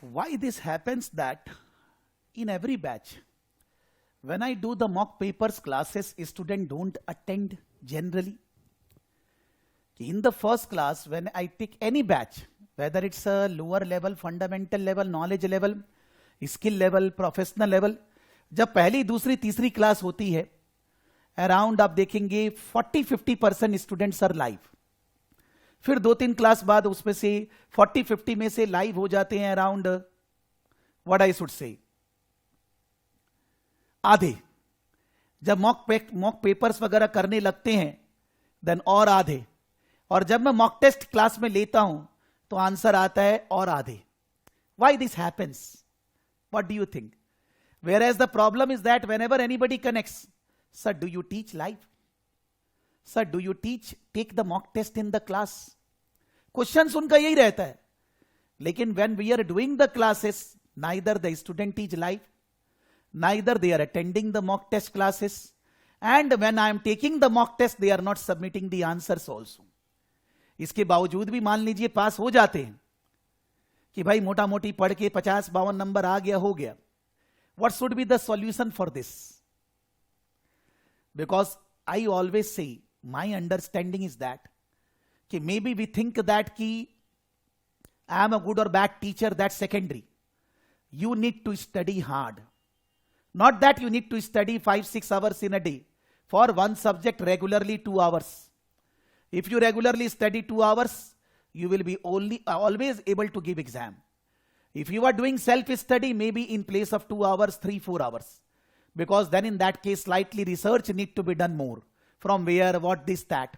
Why this happens that in every batch, when I do the mock papers classes, students don't attend generally. In the first class, when I take any batch, whether it's a lower level, fundamental level, knowledge level, skill level, professional level, जब पहली दूसरी तीसरी class होती है, around आप देखेंगे 40-50% students are live. फिर 2-3 class बाद उसमें से 40-50 में से लाइव हो जाते हैं around what I should say आधे. जब मॉक पेपर्स वगैरह करने लगते हैं देन और आधे. और जब मैं मॉक टेस्ट क्लास में लेता हूं तो आंसर आता है और आधे. Why this happens? What do you think? Whereas the problem is that whenever anybody connects, sir, do you teach live? Sir, do you take the mock test in the class? Questions उनका यही रहता है. लेकिन when we are doing the classes, neither the student teach live, neither they are attending the mock test classes, and when I am taking the mock test, they are not submitting the answers also. इसके बावजूद भी मान लीजिए पास हो जाते हैं कि भाई मोटा मोटी पढ़ के 50-52 नंबर आ गया, हो गया. What should be the solution for this? Because I always say, my understanding is that maybe we think that I am a good or bad teacher, that's secondary. You need to study hard. Not that you need to study 5-6 hours in a day. For one subject regularly 2 hours. If you regularly study 2 hours, you will be always able to give exam. If you are doing self-study, maybe in place of 2 hours, 3-4 hours. Because then in that case, slightly research need to be done more. From where, what, this, that.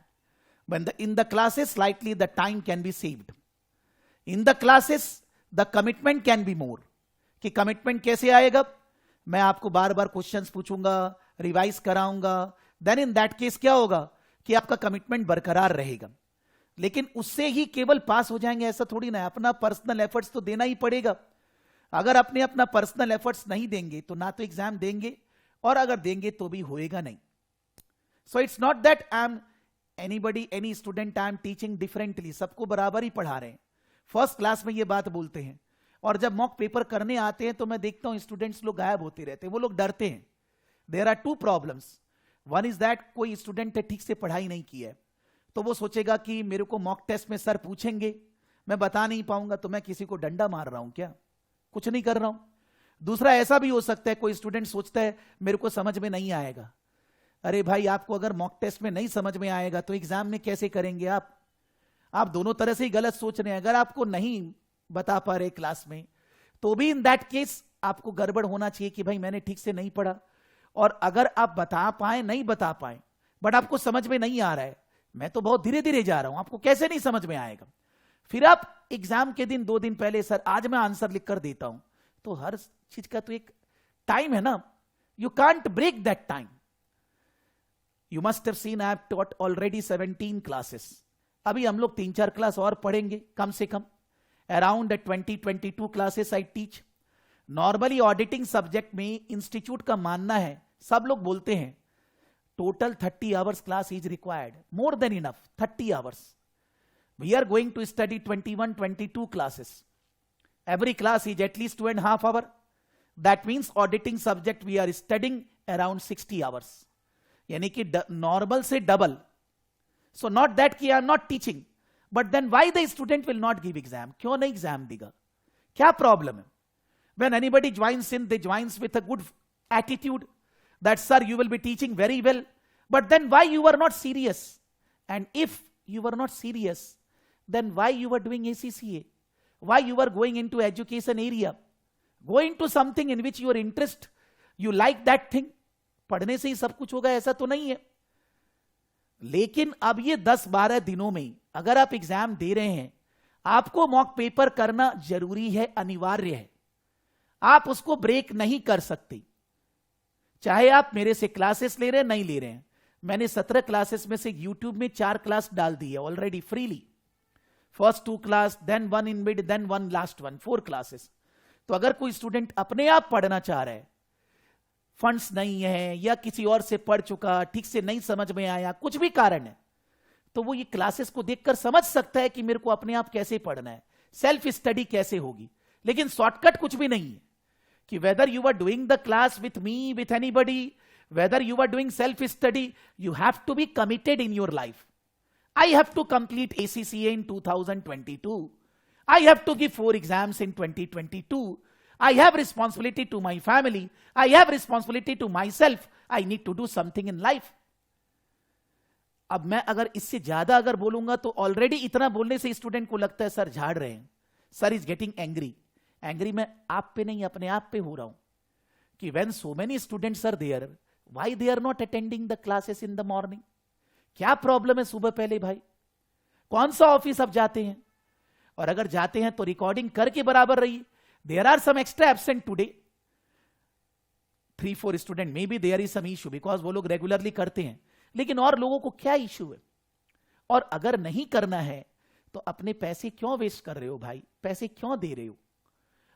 When in the classes, slightly the time can be saved. In the classes, the commitment can be more. कि commitment कैसे आएगा? मैं आपको बार बार questions पूछूंगा, revise कराऊंगा. Then in that case क्या होगा? कि आपका कमिटमेंट बरकरार रहेगा. लेकिन उससे ही केवल पास हो जाएंगे ऐसा थोड़ी ना है. अपना पर्सनल एफर्ट्स तो देना ही पड़ेगा. अगर अपना पर्सनल एफर्ट्स नहीं देंगे तो ना तो एग्जाम देंगे, और अगर देंगे तो भी होएगा नहीं. So it's not that I am any student I am teaching differently. सबको बराबर ही पढ़ा रहे हैं. फर्स्ट क्लास में ये बात बोलते हैं, और जब मॉक पेपर करने आते हैं तो मैं देखता हूं स्टूडेंट्स लोग गायब होते रहते हैं. वो लोग डरते हैं. There are 2 problems. One is that कोई स्टूडेंट ठीक से पढ़ाई नहीं की है, तो वो सोचेगा कि मेरे को मॉक टेस्ट में सर पूछेंगे, मैं बता नहीं पाऊंगा, तो मैं किसी को डंडा मार रहा हूं क्या? कुछ नहीं कर रहा हूं. दूसरा ऐसा भी हो सकता है कोई स्टूडेंट सोचता है मेरे को समझ में नहीं आएगा. अरे भाई, आपको अगर मॉक टेस्ट में नहीं समझ में आएगा तो एग्जाम में कैसे करेंगे आप दोनों तरह से ही गलत सोच रहे हैं. अगर आपको नहीं बता पा रहे क्लास में, तो भी इन दैट केस आपको गड़बड़ होना चाहिए कि भाई मैंने ठीक से नहीं पढ़ा. और अगर आप बता पाए, नहीं बता पाए, बट आपको समझ में नहीं आ रहा है, मैं तो बहुत धीरे धीरे जा रहा हूं, आपको कैसे नहीं समझ में आएगा? फिर आप एग्जाम के दिन 2 दिन पहले, सर आज मैं आंसर लिख कर देता हूं, तो हर चीज का तो एक टाइम है ना. You can't break that time. You must have seen I have taught already 17 classes. अभी हम लोग 3-4 क्लास और पढ़ेंगे कम से कम. Around 20-22 classes I teach. Normally auditing subject में इंस्टीट्यूट का मानना है, सब लोग बोलते हैं total 30 hours class is required. More than enough, 30 hours. We are going to study 21-22 classes. Every class is at least 2.5 hours. That means auditing subject we are studying around 60 hours. यानी कि normal से double. So not that कि I am not teaching. But then why the student will not give exam? क्यों नहीं exam देगा? क्या problem है? When anybody joins in, they joins with a good attitude. That sir, you will be teaching very well, but then why you are not serious? And if you were not serious, then why you are doing ACCA? Why you are going into education area? Go into something in which your interest, you like that thing. पढ़ने से ही सब कुछ होगा ऐसा तो नहीं है. लेकिन अब ये 10-12 दिनों में अगर आप एग्जाम दे रहे हैं, आपको मॉक पेपर करना जरूरी है, अनिवार्य है. आप उसको ब्रेक नहीं कर सकते. चाहे आप मेरे से क्लासेस ले रहे हैं, नहीं ले रहे हैं. मैंने 17 क्लासेस में से यूट्यूब में 4 क्लास डाल दी है already freely. First 2 class, then 1 in mid, then 1 last 1, 4 classes. तो अगर कोई स्टूडेंट अपने आप पढ़ना चाह रहा है, फंड्स नहीं है या किसी और से पढ़ चुका, ठीक से नहीं समझ में आया, कुछ भी कारण है, तो वो ये क्लासेस को देखकर समझ सकता है कि मेरे को अपने आप कैसे पढ़ना है, सेल्फ स्टडी कैसे होगी. लेकिन शॉर्टकट कुछ भी नहीं है कि whether you are doing the class with me, with anybody, whether you are doing self study, you have to be committed in your life. I have to complete ACCA in 2022. I have to give 4 exams in 2022. I have responsibility to my family. I have responsibility to myself. I need to do something in life. अब मैं अगर इससे ज्यादा अगर बोलूंगा तो already इतना बोलने से स्टूडेंट को लगता है सर झाड़ रहे हैं, sir is getting angry. Angry मैं आप पे नहीं, अपने आप पे हो रहा हूं कि when so many students are there, why they are not attending the classes in the morning? क्या प्रॉब्लम है सुबह पहले भाई? कौन सा ऑफिस आप जाते हैं? और अगर जाते हैं तो रिकॉर्डिंग करके बराबर रहिए. There are some extra absent today, 3-4 student, may be there is some issue because वो लोग रेगुलरली करते हैं, लेकिन और लोगों को क्या इशू है? और अगर नहीं करना है तो अपने पैसे क्यों वेस्ट कर रहे हो भाई? पैसे क्यों दे रहे हो?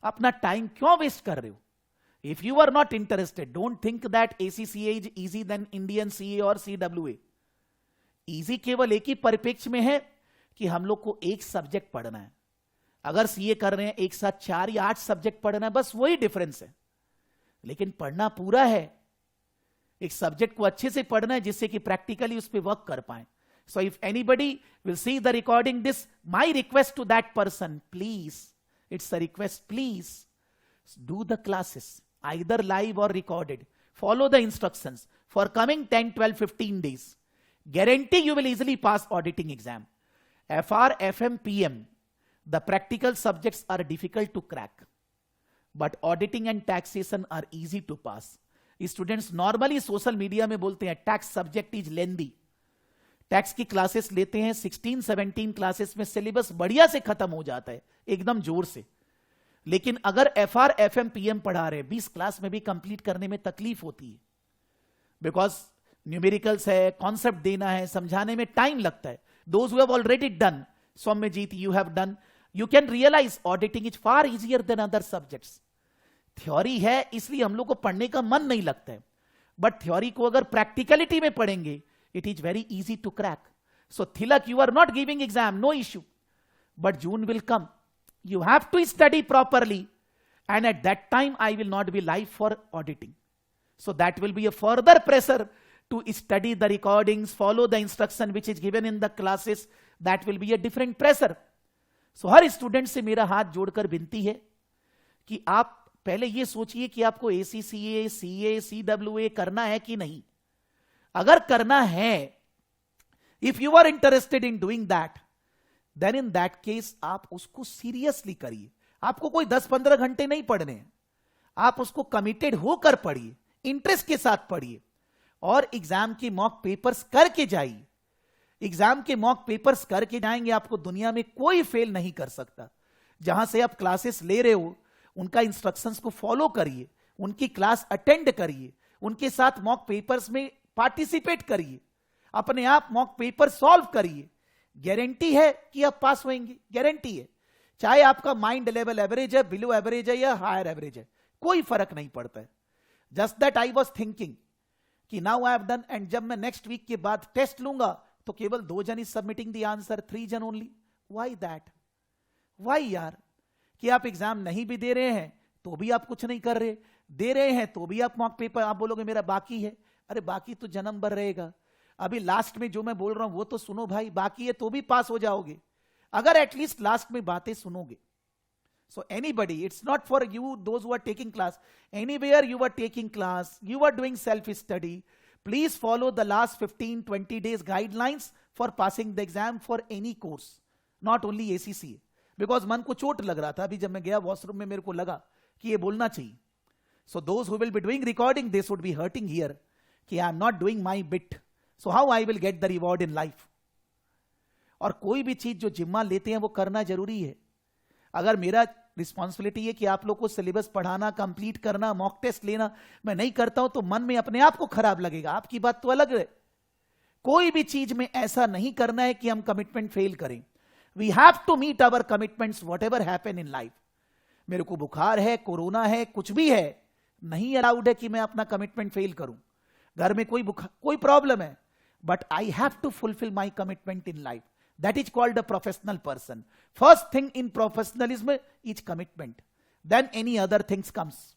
अपना टाइम क्यों वेस्ट कर रहे हो? If you are not interested, don't think that ACCA is easy than Indian CA और CWA. इजी केवल एक ही परिप्रेक्ष्य में है कि हम लोग को एक सब्जेक्ट पढ़ना है. अगर CA कर रहे हैं एक साथ 4 या 8 सब्जेक्ट पढ़ना है, बस वही डिफरेंस है. लेकिन पढ़ना पूरा है. एक सब्जेक्ट को अच्छे से पढ़ना है जिससे कि प्रैक्टिकली उस पर वर्क कर पाए. So if anybody will see the recording this, my request to that person, please, it's a request, please do the classes either live or recorded. Follow the instructions for coming 10, 12, 15 days. Guarantee you will easily pass auditing exam. FR, FM, PM, the practical subjects are difficult to crack, but auditing and taxation are easy to pass. Students normally social media में बोलते हैं tax subject is lengthy. Tax की classes लेते हैं 16-17 classes में, syllabus बढ़िया से खत्म हो जाता है एकदम जोर से. लेकिन अगर FR, FM, PM पढ़ा रहे 20 क्लास में भी कंप्लीट करने में तकलीफ होती है, बिकॉज न्यूमेरिकल्स है, कॉन्सेप्ट देना है, समझाने में टाइम लगता है. Those who have already done, Soumyajit you have done, you can realise auditing is far easier than other subjects. Theory है इसलिए हम लोग को पढ़ने का मन नहीं लगता है, बट थ्योरी को अगर प्रैक्टिकलिटी में पढ़ेंगे it is very easy to crack. So Thilak, you are not giving exam, no issue, but June will come. You have to study properly, and at that time I will not be live for auditing. So that will be a further pressure to study the recordings, follow the instruction which is given in the classes. That will be a different pressure. So her student से मेरा हाथ जोड़कर विनती है कि आप पहले ये सोचिए कि आपको ACCA, CA, CWA करना है कि नहीं. अगर करना है, if you are interested in doing that, then in that case आप उसको सीरियसली करिए. आपको कोई 10-15 घंटे नहीं पढ़ने हैं, आप उसको कमिटेड होकर पढ़िए, इंटरेस्ट के साथ पढ़िए और एग्जाम के मॉक पेपर्स करके जाइए. एग्जाम के मॉक पेपर्स करके जाएंगे, आपको दुनिया में कोई फेल नहीं कर सकता. जहां से आप क्लासेस ले रहे हो उनका इंस्ट्रक्शंस को फॉलो करिए, उनकी क्लास अटेंड करिए, उनके साथ मॉक पेपर्स में पार्टिसिपेट करिए, अपने आप मॉक पेपर सॉल्व करिए. गारंटी है कि आप पास होंगे, गारंटी है. चाहे आपका माइंड लेवल एवरेज है, बिलो एवरेज है या हायर एवरेज है, कोई फर्क नहीं पड़ता है. Just that I was thinking कि now I have done, and जब मैं नेक्स्ट वीक के बाद टेस्ट लूंगा तो केवल 2 जन इज सबमिटिंग द आंसर, 3 जन ओनली. Why that? व्हाई यार? कि आप एग्जाम नहीं भी दे रहे हैं तो भी आप कुछ नहीं कर रहे, दे रहे हैं तो भी आप मॉक पेपर, आप बोलोगे मेरा बाकी है. अरे बाकी तो जन्म भर रहेगा. अभी लास्ट में जो मैं बोल रहा हूं वो तो सुनो भाई, बाकी है तो भी पास हो जाओगे अगर एटलीस्ट लास्ट में बातें सुनोगे. So anybody, it's not for you those who are taking class, anywhere you are taking class, you are doing self study, please follow the last 15-20 days guidelines for passing the exam for any course, not only ACCA. Because मन को चोट लग रहा था अभी जब मैं गया वॉशरूम में, मेरे को लगा कि ये बोलना चाहिए. So those who will be doing recording, they should be hurting here कि I am not doing my bit, so how I will get the reward in life. और कोई भी चीज जो जिम्मा लेते हैं वो करना जरूरी है. अगर मेरा रिस्पॉन्सिबिलिटी है कि आप लोग को सिलेबस पढ़ाना, कंप्लीट करना, मॉक टेस्ट लेना, मैं नहीं करता हूं तो मन में अपने आप को खराब लगेगा. आपकी बात तो अलग है. कोई भी चीज में ऐसा नहीं करना है कि हम कमिटमेंट फेल करें. We have to meet our commitments whatever happen in life. मेरे को बुखार है, कोरोना है, कुछ भी है, नहीं अलाउड है कि मैं अपना कमिटमेंट फेल करूं. घर में कोई प्रॉब्लम है, but I have to fulfill my commitment in life. That is called a professional person. First thing in professionalism is commitment. then any other things comes.